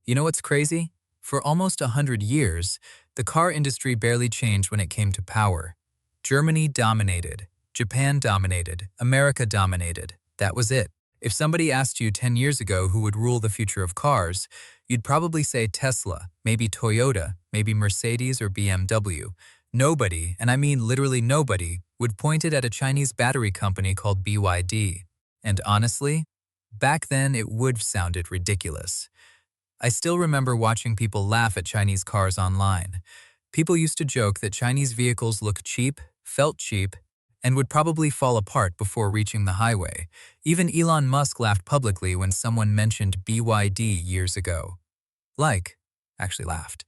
You know what's crazy? For almost 100 years, the car industry barely changed when it came to power. Germany dominated, Japan dominated, America dominated. That was it. If somebody asked you 10 years ago who would rule the future of cars, you'd probably say Tesla, maybe Toyota, maybe Mercedes or BMW. Nobody, and I mean literally nobody, would point it at a Chinese battery company called BYD. And honestly, back then it would have sounded ridiculous. I still remember watching people laugh at Chinese cars online. People used to joke that Chinese vehicles look cheap, felt cheap, and would probably fall apart before reaching the highway. Even Elon Musk laughed publicly when someone mentioned BYD years ago. Actually laughed.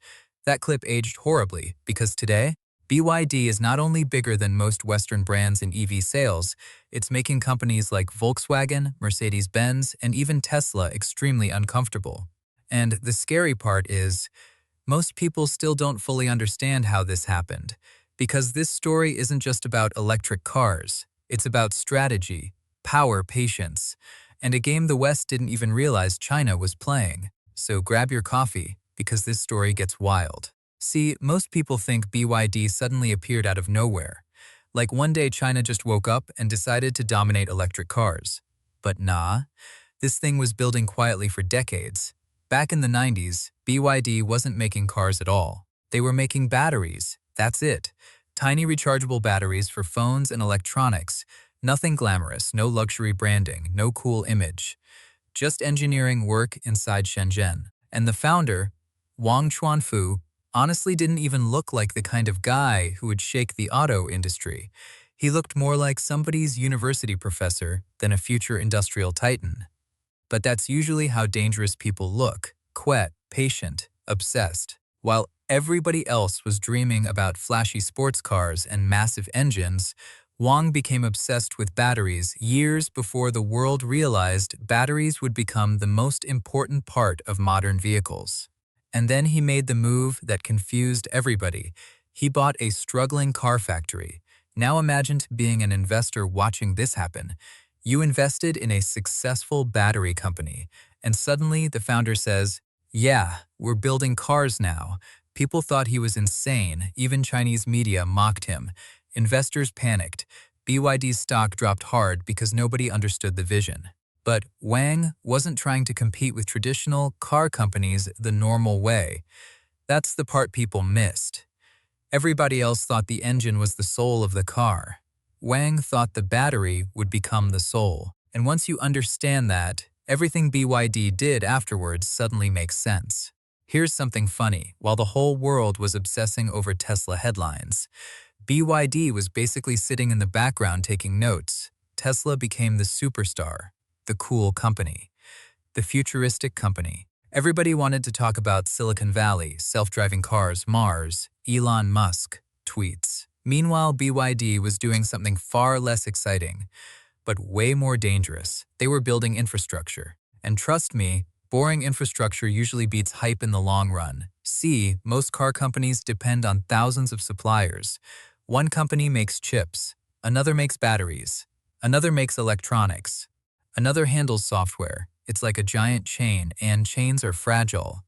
That clip aged horribly because today, BYD is not only bigger than most Western brands in EV sales, it's making companies like Volkswagen, Mercedes-Benz, and even Tesla extremely uncomfortable. And the scary part is, most people still don't fully understand how this happened, because this story isn't just about electric cars. It's about strategy, power, patience, and a game the West didn't even realize China was playing. So grab your coffee, because this story gets wild. See, most people think BYD suddenly appeared out of nowhere. Like one day China just woke up and decided to dominate electric cars. But nah, this thing was building quietly for decades. Back in the 90s, BYD wasn't making cars at all. They were making batteries. That's it. Tiny rechargeable batteries for phones and electronics. Nothing glamorous, no luxury branding, no cool image. Just engineering work inside Shenzhen. And the founder, Wang Chuanfu, honestly didn't even look like the kind of guy who would shake the auto industry. He looked more like somebody's university professor than a future industrial titan. But that's usually how dangerous people look: quiet, patient, obsessed. While everybody else was dreaming about flashy sports cars and massive engines, Wang became obsessed with batteries years before the world realized batteries would become the most important part of modern vehicles. And then he made the move that confused everybody. He bought a struggling car factory. Now imagine being an investor watching this happen. You invested in a successful battery company, and suddenly the founder says, "Yeah, we're building cars now." People thought he was insane. Even Chinese media mocked him. Investors panicked. BYD's stock dropped hard because nobody understood the vision. But Wang wasn't trying to compete with traditional car companies the normal way. That's the part people missed. Everybody else thought the engine was the soul of the car. Wang thought the battery would become the soul. And once you understand that, everything BYD did afterwards suddenly makes sense. Here's something funny. While the whole world was obsessing over Tesla headlines, BYD was basically sitting in the background taking notes. Tesla became the superstar, the cool company, the futuristic company. Everybody wanted to talk about Silicon Valley, self-driving cars, Mars, Elon Musk, tweets. Meanwhile, BYD was doing something far less exciting, but way more dangerous. They were building infrastructure. And trust me, boring infrastructure usually beats hype in the long run. See, most car companies depend on thousands of suppliers. One company makes chips, another makes batteries, another makes electronics, another handles software. It's like a giant chain, and chains are fragile.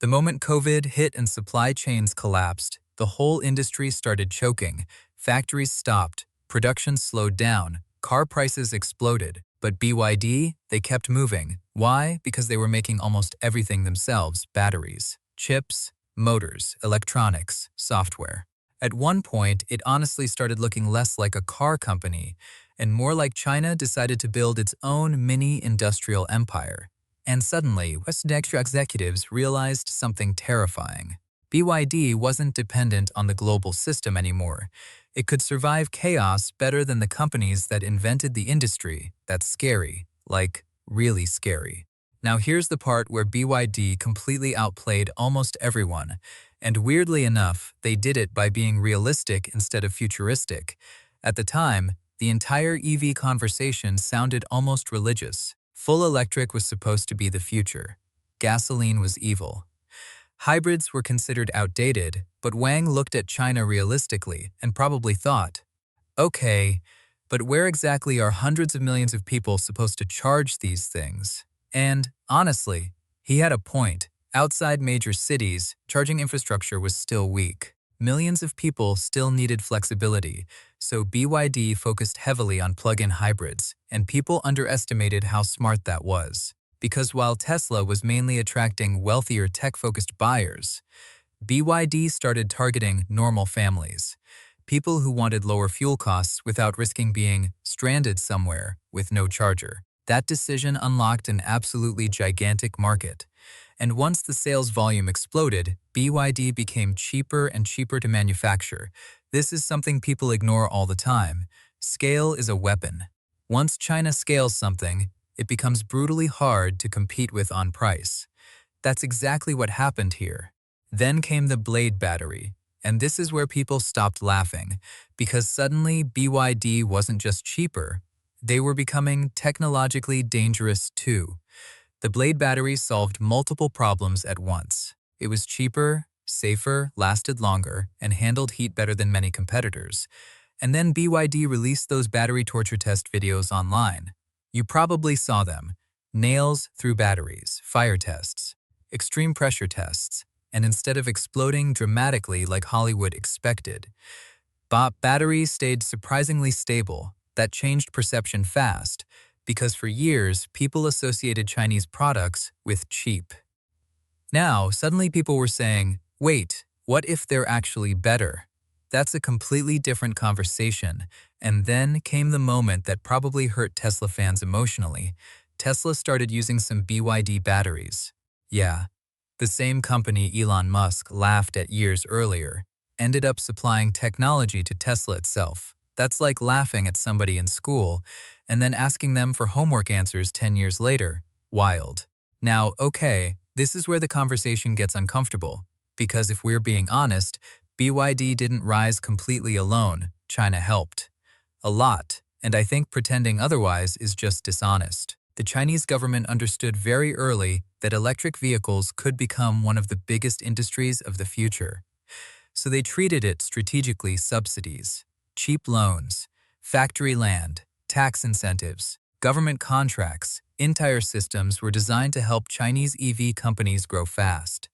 The moment COVID hit and supply chains collapsed, the whole industry started choking. Factories stopped, production slowed down, car prices exploded. But BYD, they kept moving. Why? Because they were making almost everything themselves: batteries, chips, motors, electronics, software. At one point, it honestly started looking less like a car company and more like China decided to build its own mini-industrial empire. And suddenly, Western executives realized something terrifying. BYD wasn't dependent on the global system anymore. It could survive chaos better than the companies that invented the industry. That's scary, like really scary. Now here's the part where BYD completely outplayed almost everyone. And weirdly enough, they did it by being realistic instead of futuristic. At the time, the entire EV conversation sounded almost religious. Full electric was supposed to be the future. Gasoline was evil. Hybrids were considered outdated, but Wang looked at China realistically and probably thought, okay, but where exactly are hundreds of millions of people supposed to charge these things? And honestly, he had a point. Outside major cities, charging infrastructure was still weak. Millions of people still needed flexibility, so BYD focused heavily on plug-in hybrids, and people underestimated how smart that was. Because while Tesla was mainly attracting wealthier tech-focused buyers, BYD started targeting normal families, people who wanted lower fuel costs without risking being stranded somewhere with no charger. That decision unlocked an absolutely gigantic market. And once the sales volume exploded, BYD became cheaper and cheaper to manufacture. This is something people ignore all the time. Scale is a weapon. Once China scales something, it becomes brutally hard to compete with on price. That's exactly what happened here. Then came the Blade battery, and this is where people stopped laughing, because suddenly BYD wasn't just cheaper, they were becoming technologically dangerous too. The Blade battery solved multiple problems at once. It was cheaper, safer, lasted longer, and handled heat better than many competitors. And then BYD released those battery torture test videos online. You probably saw them. Nails through batteries, fire tests, extreme pressure tests, and instead of exploding dramatically like Hollywood expected, batteries stayed surprisingly stable. That changed perception fast, because for years, people associated Chinese products with cheap. Now, suddenly people were saying, wait, what if they're actually better? That's a completely different conversation. And then came the moment that probably hurt Tesla fans emotionally. Tesla started using some BYD batteries. Yeah, the same company Elon Musk laughed at years earlier, ended up supplying technology to Tesla itself. That's like laughing at somebody in school and then asking them for homework answers 10 years later. Wild. Now, okay, this is where the conversation gets uncomfortable, because if we're being honest, BYD didn't rise completely alone. China helped. A lot, and I think pretending otherwise is just dishonest. The Chinese government understood very early that electric vehicles could become one of the biggest industries of the future. So they treated it strategically: subsidies, cheap loans, factory land, tax incentives, government contracts. Entire systems were designed to help Chinese EV companies grow fast.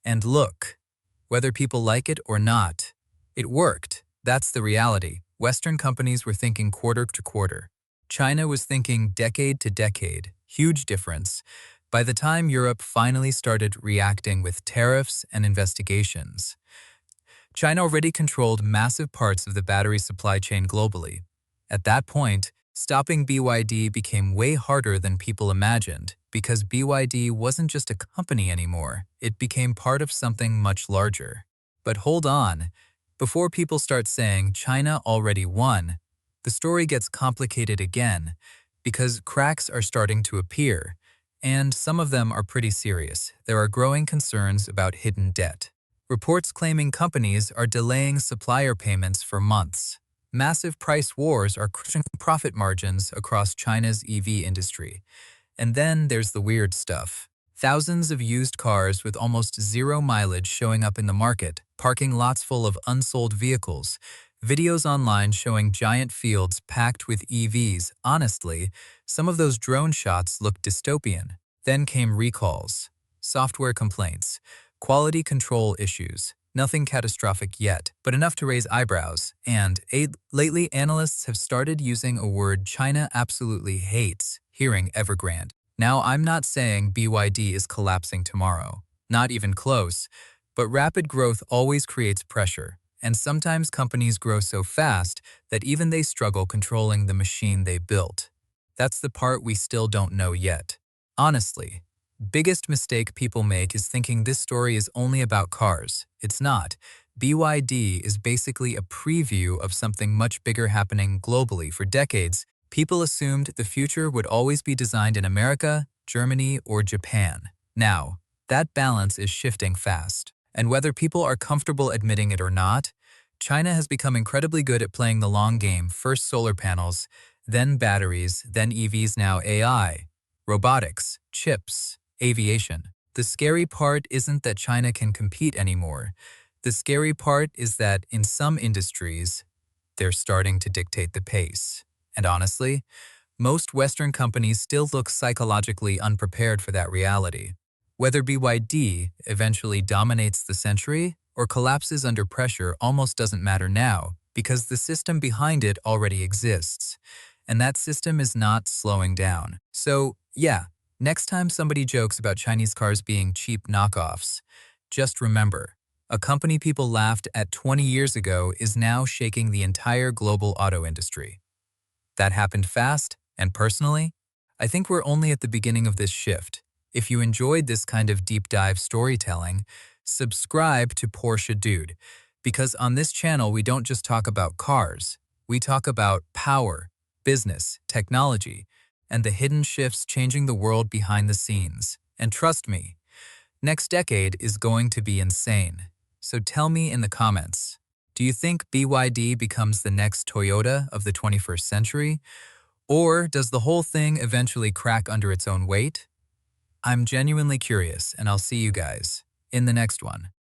And look, whether people like it or not, it worked. That's the reality. Western companies were thinking quarter to quarter. China was thinking decade to decade. Huge difference. By the time Europe finally started reacting with tariffs and investigations, China already controlled massive parts of the battery supply chain globally. At that point, stopping BYD became way harder than people imagined, because BYD wasn't just a company anymore. It became part of something much larger. But hold on. Before people start saying China already won, the story gets complicated again, because cracks are starting to appear, and some of them are pretty serious. There are growing concerns about hidden debt. Reports claiming companies are delaying supplier payments for months. Massive price wars are crushing profit margins across China's EV industry. And then there's the weird stuff. Thousands of used cars with almost zero mileage showing up in the market, parking lots full of unsold vehicles, videos online showing giant fields packed with EVs. Honestly, some of those drone shots looked dystopian. Then came recalls, software complaints, quality control issues. Nothing catastrophic yet, but enough to raise eyebrows. And lately, analysts have started using a word China absolutely hates, hearing Evergrande. Now, I'm not saying BYD is collapsing tomorrow. Not even close. But rapid growth always creates pressure. And sometimes companies grow so fast that even they struggle controlling the machine they built. That's the part we still don't know yet. Honestly, biggest mistake people make is thinking this story is only about cars. It's not. BYD is basically a preview of something much bigger happening globally. For decades, people assumed the future would always be designed in America, Germany, or Japan. Now, that balance is shifting fast. And whether people are comfortable admitting it or not, China has become incredibly good at playing the long game. First solar panels, then batteries, then EVs, now AI, robotics, chips, aviation. The scary part isn't that China can compete anymore. The scary part is that in some industries, they're starting to dictate the pace. And honestly, most Western companies still look psychologically unprepared for that reality. Whether BYD eventually dominates the century or collapses under pressure almost doesn't matter now because the system behind it already exists. And that system is not slowing down. So, yeah, next time somebody jokes about Chinese cars being cheap knockoffs, just remember, a company people laughed at 20 years ago is now shaking the entire global auto industry. That happened fast, and personally, I think we're only at the beginning of this shift. If you enjoyed this kind of deep dive storytelling, subscribe to Porsche Dude, because on this channel we don't just talk about cars, we talk about power, business, technology, and the hidden shifts changing the world behind the scenes. And trust me, next decade is going to be insane. So tell me in the comments, do you think BYD becomes the next Toyota of the 21st century? Or does the whole thing eventually crack under its own weight? I'm genuinely curious, and I'll see you guys in the next one.